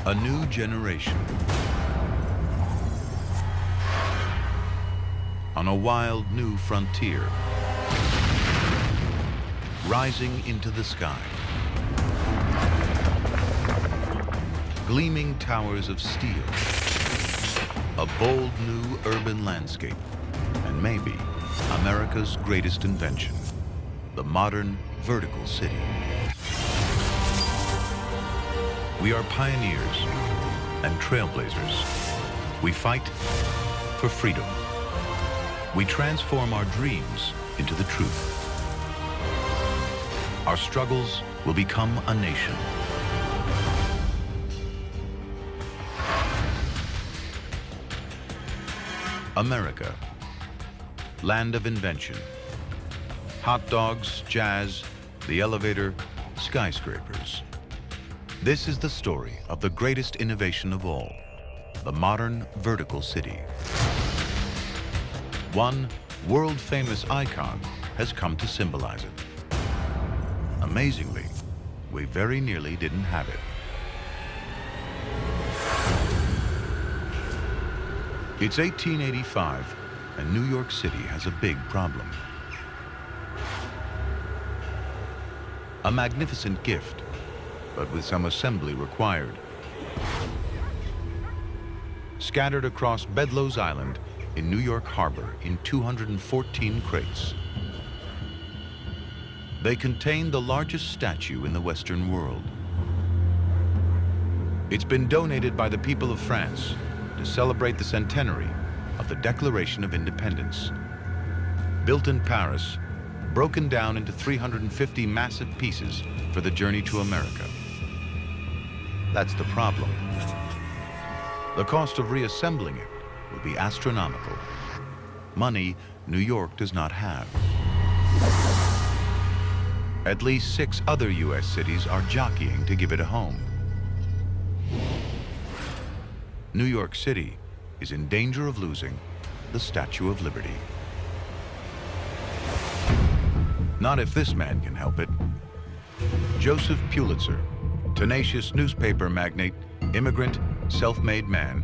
A new generation. On a wild new frontier. Rising into the sky. Gleaming towers of steel. A bold new urban landscape. And maybe America's greatest invention. The modern vertical city. We are pioneers and trailblazers. We fight for freedom. We transform our dreams into the truth. Our struggles will become a nation. America, land of invention. Hot dogs, jazz, the elevator, skyscrapers. This is the story of the greatest innovation of all, the modern vertical city. One world-famous icon has come to symbolize it. Amazingly, we very nearly didn't have it. It's 1885, and New York City has a big problem. A magnificent gift, but with some assembly required. Scattered across Bedloes Island in New York Harbor in 214 crates. They contain the largest statue in the Western world. It's been donated by the people of France to celebrate the centenary of the Declaration of Independence. Built in Paris, broken down into 350 massive pieces for the journey to America. That's the problem. The cost of reassembling it will be astronomical. Money New York does not have. At least 6 other U.S. cities are jockeying to give it a home. New York City is in danger of losing the Statue of Liberty. Not if this man can help it. Joseph Pulitzer, tenacious newspaper magnate, immigrant, self-made man.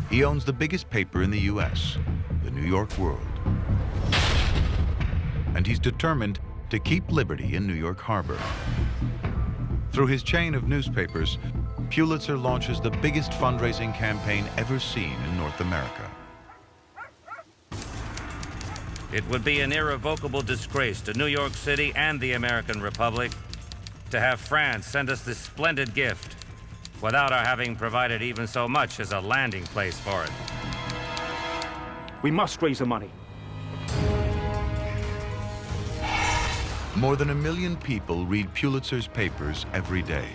He owns the biggest paper in the U.S., the New York World. And he's determined to keep liberty in New York Harbor. Through his chain of newspapers, Pulitzer launches the biggest fundraising campaign ever seen in North America. It would be an irrevocable disgrace to New York City and the American Republic to have France send us this splendid gift without our having provided even so much as a landing place for it. We must raise the money. More than 1 million people read Pulitzer's papers every day.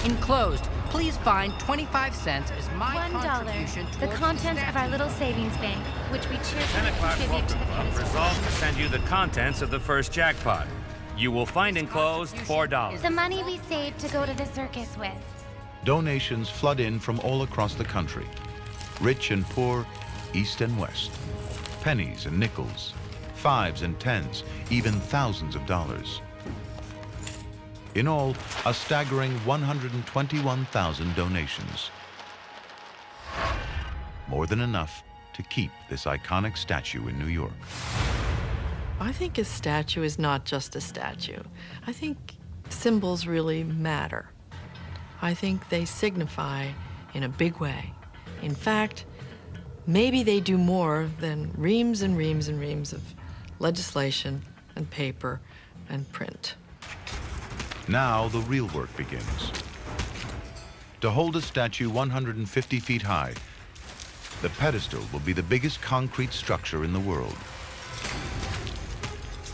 Enclosed, please find 25 cents as my $1. contribution The towards contents of our statue. little savings bank, which we 10 cheerfully o'clock contribute to the Poker Club pedestal. resolved to send you the contents of the first jackpot. You will find enclosed $4. The money we saved to go to the circus with. Donations flood in from all across the country. Rich and poor, east and west. Pennies and nickels, 5s and 10s, even thousands of dollars. In all, a staggering 121,000 donations. More than enough to keep this iconic statue in New York. I think a statue is not just a statue. I think symbols really matter. I think they signify in a big way. In fact, maybe they do more than reams and reams and reams of legislation and paper and print. Now the real work begins. To hold a statue 150 feet high, the pedestal will be the biggest concrete structure in the world.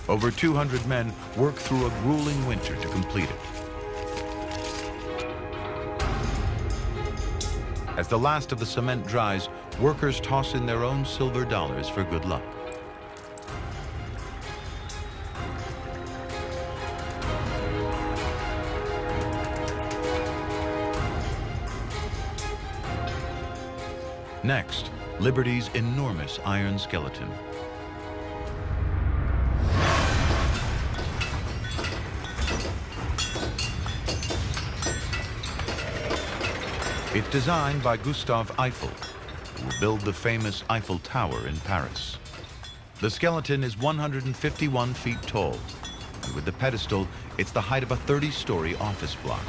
Over 200 men work through a grueling winter to complete it. As the last of the cement dries, workers toss in their own silver dollars for good luck. Next, Liberty's enormous iron skeleton. It's designed by Gustave Eiffel, who will build the famous Eiffel Tower in Paris. The skeleton is 151 feet tall, and with the pedestal, it's the height of a 30-story office block.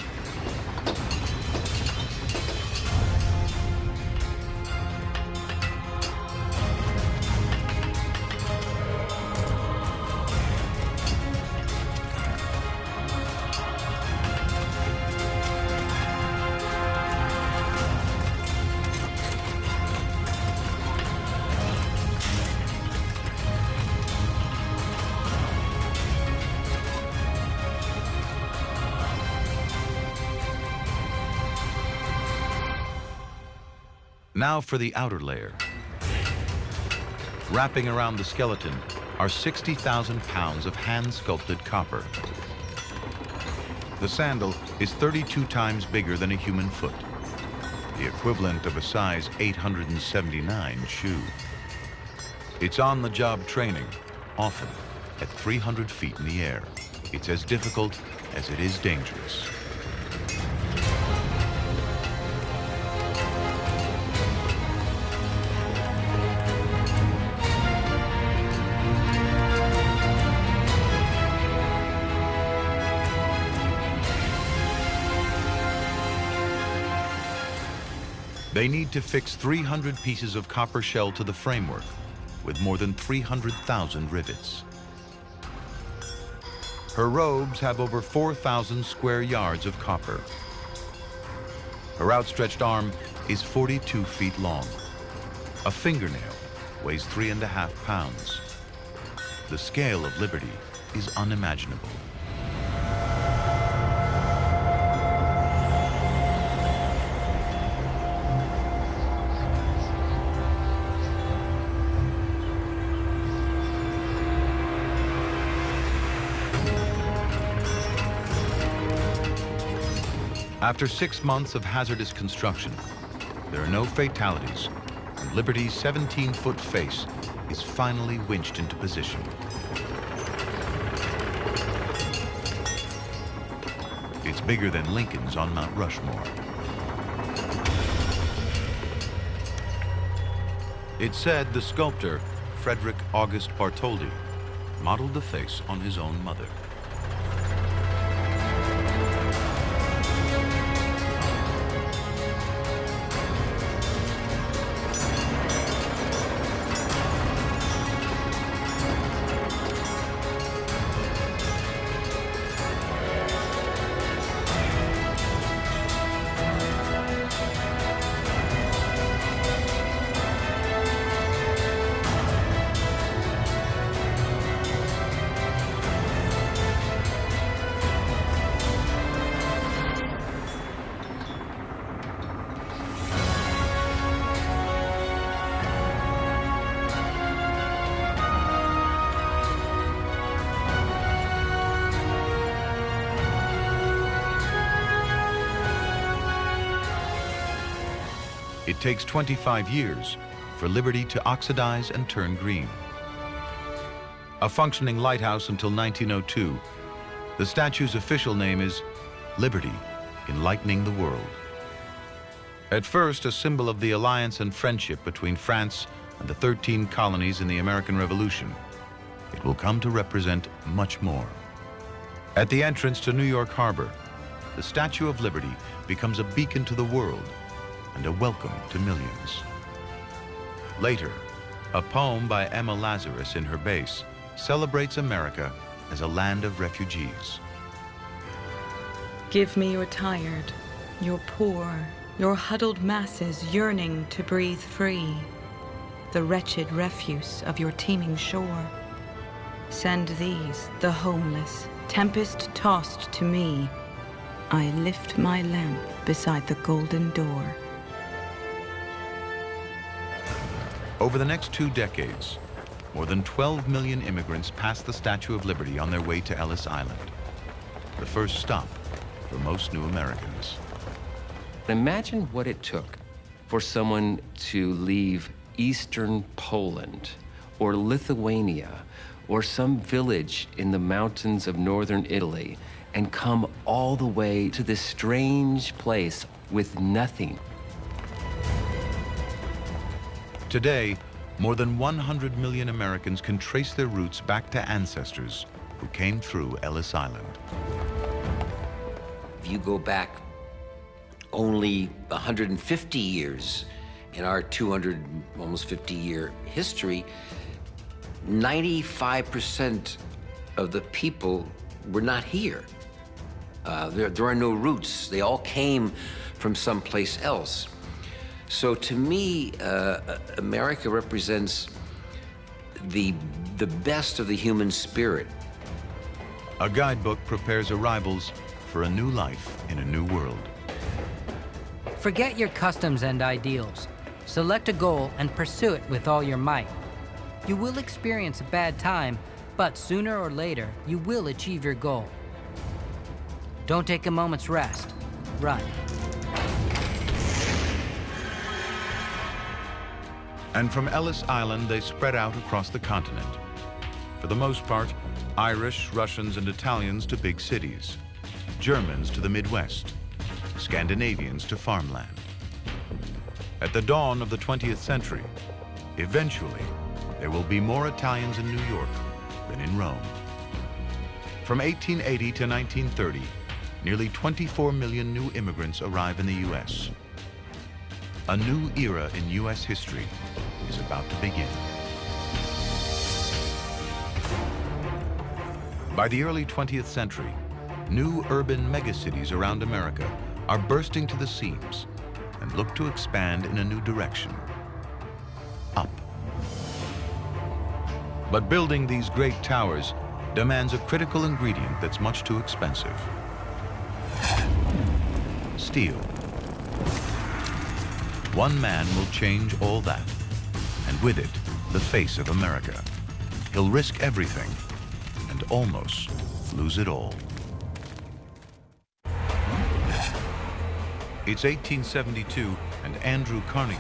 Now for the outer layer. Wrapping around the skeleton are 60,000 pounds of hand-sculpted copper. The sandal is 32 times bigger than a human foot, the equivalent of a size 879 shoe. It's on-the-job training, often at 300 feet in the air. It's as difficult as it is dangerous. They need to fix 300 pieces of copper shell to the framework with more than 300,000 rivets. Her robes have over 4,000 square yards of copper. Her outstretched arm is 42 feet long. A fingernail weighs 3.5 pounds. The scale of liberty is unimaginable. After 6 months of hazardous construction, there are no fatalities, and Liberty's 17-foot face is finally winched into position. It's bigger than Lincoln's on Mount Rushmore. It's said the sculptor, Frederick August Bartholdi, modeled the face on his own mother. It takes 25 years for Liberty to oxidize and turn green. A functioning lighthouse until 1902, the statue's official name is Liberty, Enlightening the World. At first, a symbol of the alliance and friendship between France and the 13 colonies in the American Revolution, it will come to represent much more. At the entrance to New York Harbor, the Statue of Liberty becomes a beacon to the world and a welcome to millions. Later, a poem by Emma Lazarus in her base celebrates America as a land of refugees. Give me your tired, your poor, your huddled masses yearning to breathe free, the wretched refuse of your teeming shore. Send these, the homeless, tempest-tossed to me. I lift my lamp beside the golden door. Over the next 2 decades, more than 12 million immigrants passed the Statue of Liberty on their way to Ellis Island, the first stop for most new Americans. Imagine what it took for someone to leave Eastern Poland or Lithuania or some village in the mountains of northern Italy and come all the way to this strange place with nothing. Today, more than 100 million Americans can trace their roots back to ancestors who came through Ellis Island. If you go back only 150 years in our 200, almost 50-year history, 95% of the people were not here. There are no roots. They all came from someplace else. So to me, America represents the best of the human spirit. A guidebook prepares arrivals for a new life in a new world. Forget your customs and ideals. Select a goal and pursue it with all your might. You will experience a bad time, but sooner or later, you will achieve your goal. Don't take a moment's rest. Run. And from Ellis Island, they spread out across the continent. For the most part, Irish, Russians, and Italians to big cities, Germans to the Midwest, Scandinavians to farmland. At the dawn of the 20th century, eventually, there will be more Italians in New York than in Rome. From 1880 to 1930, nearly 24 million new immigrants arrive in the U.S. A new era in U.S. history is about to begin. By the early 20th century, new urban megacities around America are bursting to the seams and look to expand in a new direction, up. But building these great towers demands a critical ingredient that's much too expensive: steel. One man will change all that, and with it, the face of America. He'll risk everything and almost lose it all. It's 1872, and Andrew Carnegie,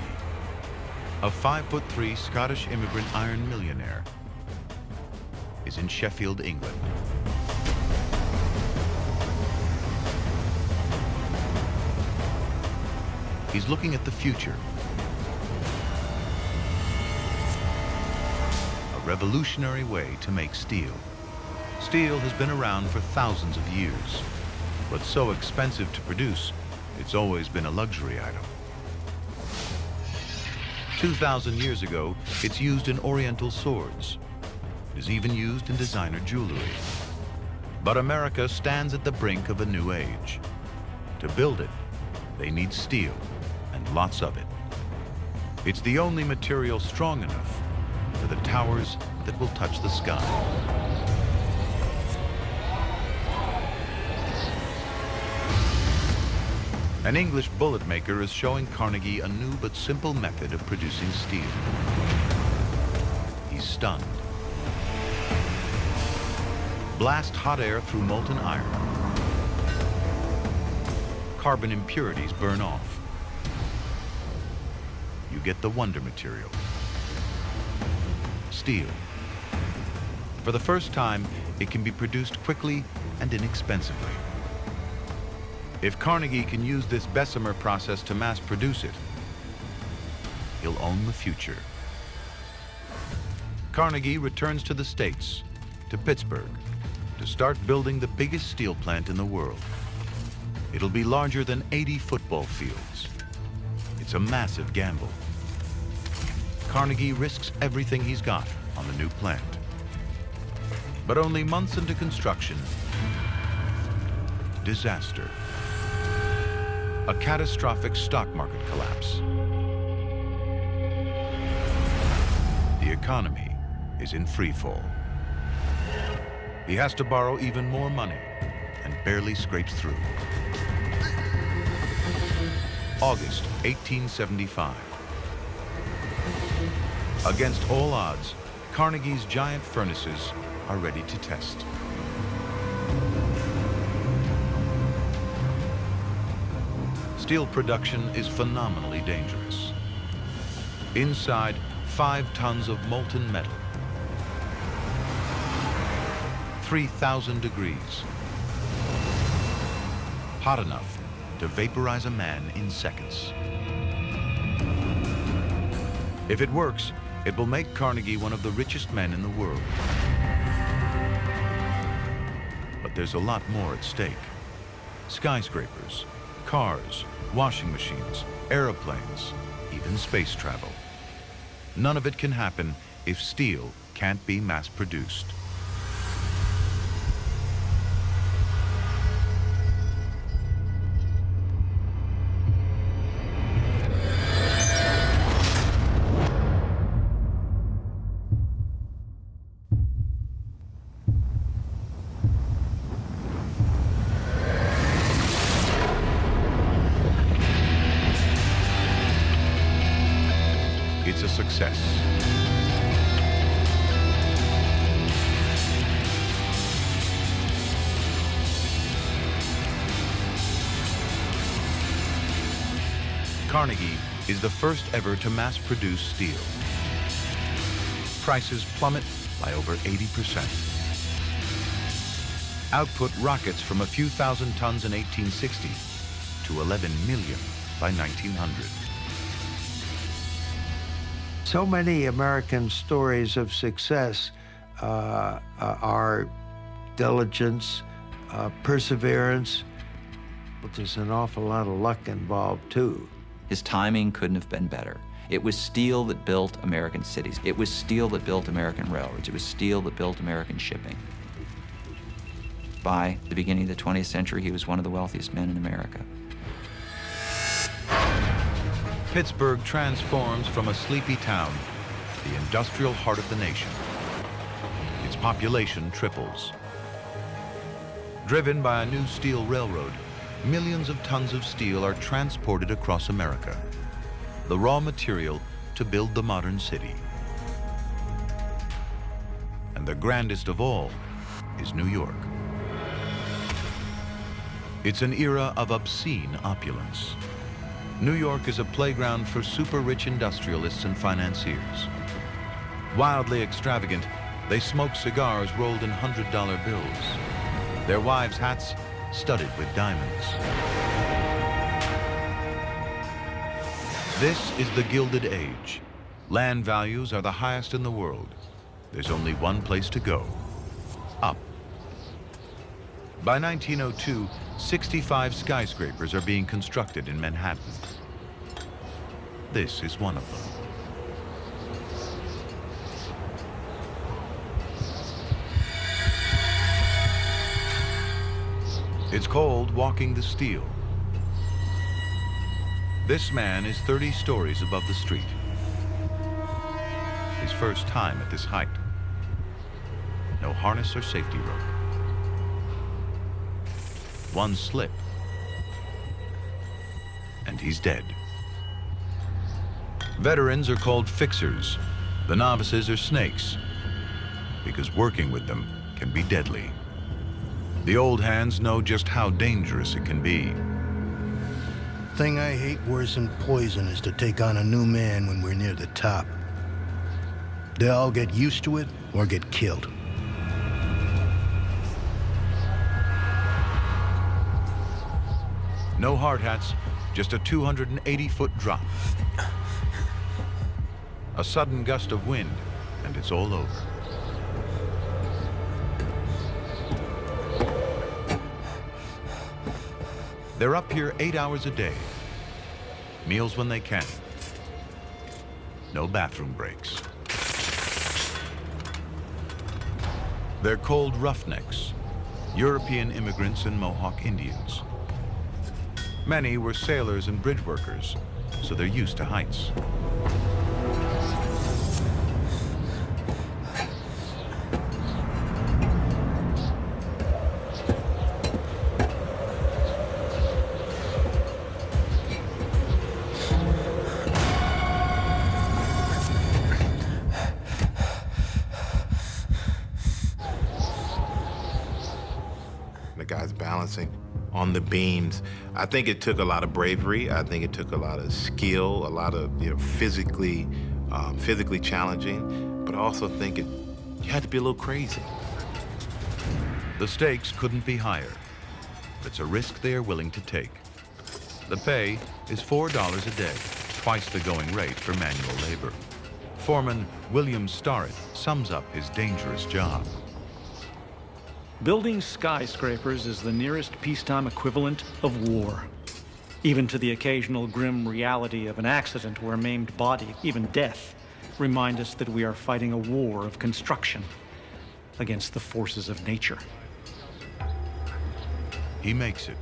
a 5'3" Scottish immigrant iron millionaire, is in Sheffield, England. He's looking at the future. A revolutionary way to make steel. Steel has been around for thousands of years, but so expensive to produce, it's always been a luxury item. 2,000 years ago, it's used in Oriental swords. It is even used in designer jewelry. But America stands at the brink of a new age. To build it, they need steel, and lots of it. It's the only material strong enough for the towers that will touch the sky. An English bullet maker is showing Carnegie a new but simple method of producing steel. He's stunned. Blast hot air through molten iron. Carbon impurities burn off. You get the wonder material: steel. For the first time, it can be produced quickly and inexpensively. If Carnegie can use this Bessemer process to mass produce it, he'll own the future. Carnegie returns to the States, to Pittsburgh, to start building the biggest steel plant in the world. It'll be larger than 80 football fields. It's a massive gamble. Carnegie risks everything he's got on the new plant. But only months into construction, disaster. A catastrophic stock market collapse. The economy is in free fall. He has to borrow even more money and barely scrapes through. August 1875. Against all odds, Carnegie's giant furnaces are ready to test. Steel production is phenomenally dangerous. Inside, 5 tons of molten metal. 3,000 degrees. Hot enough to vaporize a man in seconds. If it works, it will make Carnegie one of the richest men in the world. But there's a lot more at stake. Skyscrapers, cars, washing machines, airplanes, even space travel. None of it can happen if steel can't be mass-produced. It's a success. Carnegie is the first ever to mass-produce steel. Prices plummet by over 80%. Output rockets from a few thousand tons in 1860 to 11 million by 1900. So many American stories of success are diligence, perseverance, but there's an awful lot of luck involved too. His timing couldn't have been better. It was steel that built American cities. It was steel that built American railroads. It was steel that built American shipping. By the beginning of the 20th century, he was one of the wealthiest men in America. Pittsburgh transforms from a sleepy town to the industrial heart of the nation. Its population triples. Driven by a new steel railroad, millions of tons of steel are transported across America, the raw material to build the modern city. And the grandest of all is New York. It's an era of obscene opulence. New York is a playground for super-rich industrialists and financiers. Wildly extravagant, they smoke cigars rolled in $100 bills. Their wives' hats studded with diamonds. This is the Gilded Age. Land values are the highest in the world. There's only one place to go: up. By 1902, 65 skyscrapers are being constructed in Manhattan. This is one of them. It's called walking the steel. This man is 30 stories above the street. His first time at this height. No harness or safety rope. One slip, and he's dead. Veterans are called fixers. The novices are snakes, because working with them can be deadly. The old hands know just how dangerous it can be. Thing I hate worse than poison is to take on a new man when we're near the top. They all get used to it or get killed. No hard hats, just a 280-foot drop. A sudden gust of wind, and it's all over. They're up here 8 hours a day. Meals when they can. No bathroom breaks. They're called roughnecks, European immigrants and Mohawk Indians. Many were sailors and bridge workers, so they're used to heights. The guy's balancing on the beams. I think it took a lot of bravery. I think it took a lot of skill, a lot of physically challenging. But I also think you had to be a little crazy. The stakes couldn't be higher. It's a risk they are willing to take. The pay is $4 a day, twice the going rate for manual labor. Foreman William Starrett sums up his dangerous job. Building skyscrapers is the nearest peacetime equivalent of war. Even to the occasional grim reality of an accident or a maimed body, even death, remind us that we are fighting a war of construction against the forces of nature. He makes it.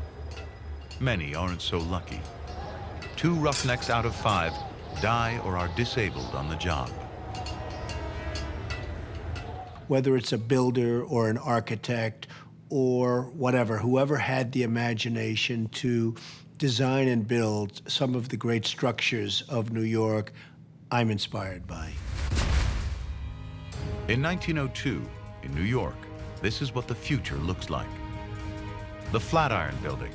Many aren't so lucky. 2 roughnecks out of 5 die or are disabled on the job. Whether it's a builder or an architect or whatever, whoever had the imagination to design and build some of the great structures of New York, I'm inspired by. In 1902, in New York, this is what the future looks like. The Flatiron Building.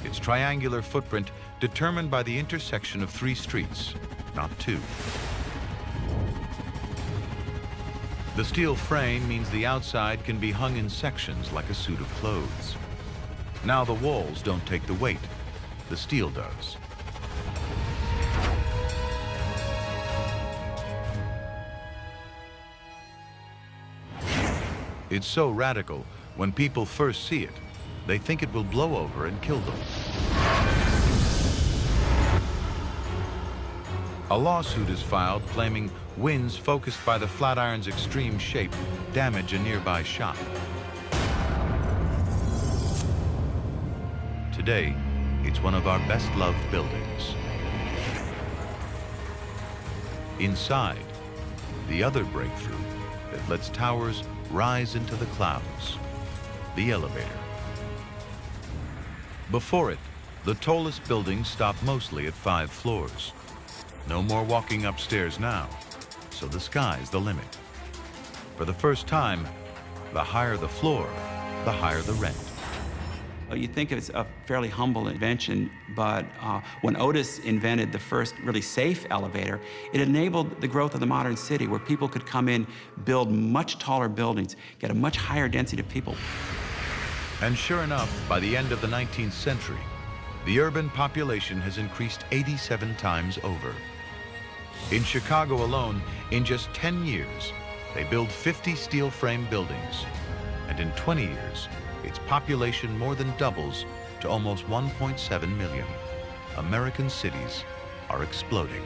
Its triangular footprint determined by the intersection of 3 streets, not 2. The steel frame means the outside can be hung in sections like a suit of clothes. Now the walls don't take the weight, the steel does. It's so radical, when people first see it, they think it will blow over and kill them. A lawsuit is filed claiming winds focused by the Flatiron's extreme shape damage a nearby shop. Today, it's one of our best-loved buildings. Inside, the other breakthrough that lets towers rise into the clouds, the elevator. Before it, the tallest buildings stop mostly at 5 floors. No more walking upstairs now, so the sky's the limit. For the first time, the higher the floor, the higher the rent. You think it's a fairly humble invention, but when Otis invented the first really safe elevator, it enabled the growth of the modern city where people could come in, build much taller buildings, get a much higher density of people. And sure enough, by the end of the 19th century, the urban population has increased 87 times over. In Chicago alone, in just 10 years, they build 50 steel frame buildings. And in 20 years, its population more than doubles to almost 1.7 million. American cities are exploding.